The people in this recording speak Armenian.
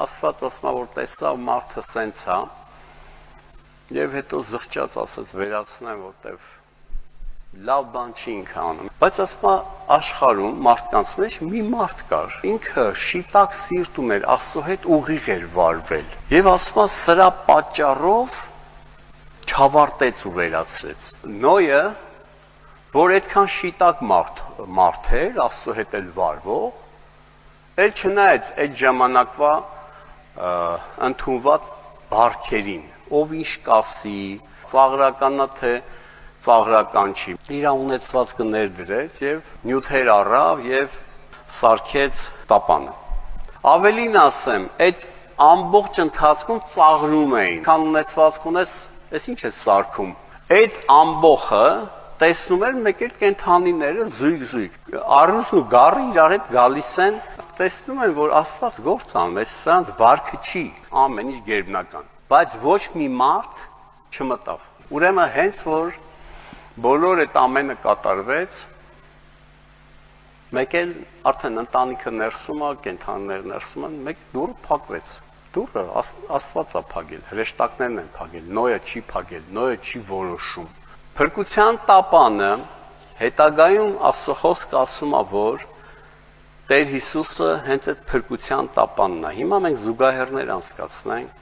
Աստված ասում է, որ տեսավ մարդը սենց է, եւ հետո զղջաց ասաց վերացնեմ, որտեվ լավ բան չի ինքը անում։ Բայց ասում է աշխարհում մարդկանց մեջ մի մարդ կար, ինքը շիտակ սիրտ ուներ, Աստծո հետ ուղիղ էր վարվել։ Եվ ասում է սրա պատճառով չավարտեց ու վերացրեց։ Նոյը, որ այդքան շիտակ մարդ էր, Աստծո հետ էլ վարվող, էլ չնայած այդ ժամանակվա ընդունված բարքերին, ով ինչ կասի, ծաղրականա թե ծաղրական չի, իր ունեցվածքը ներդրեց եւ նյութեր առավ եւ սարքեց տապանը։ Ավելին ասեմ, այդ ամբողջ ընթացքում ծաղրում էին, քան ունեցվածք ունես, այս ինչ է սարքում։ Այդ ամբողը տեսնում էր մեկ էլ կենթանիները զույգ, առյուծն ու գառը իրար հետ գալիս են, տեսնում են, որ Աստված գործ անում, այս սրանց վարքը չի, ամեն ինչ գերբնական, բայց ոչ մի մարդ չմտավ։ Ուրեմն հենց որ բոլոր այդ ամենը կատարվեց, մեկ էլ արդեն ընտանիքը ներսում է, կենթանիները ներսում են, մեկ դուռը փակվեց։ Դուռը Աստված է փակել, հրեշտակներն են փակել, Նոյը չի փակել, Նոյը չի որոշում։ Փրկության տապանը հետագայում Աստծո խոսքը ասում է, որ Տեր Հիսուսը հենց այդ փրկության տապանն է։ Հիմա մենք զուգահեռներ անցկացնենք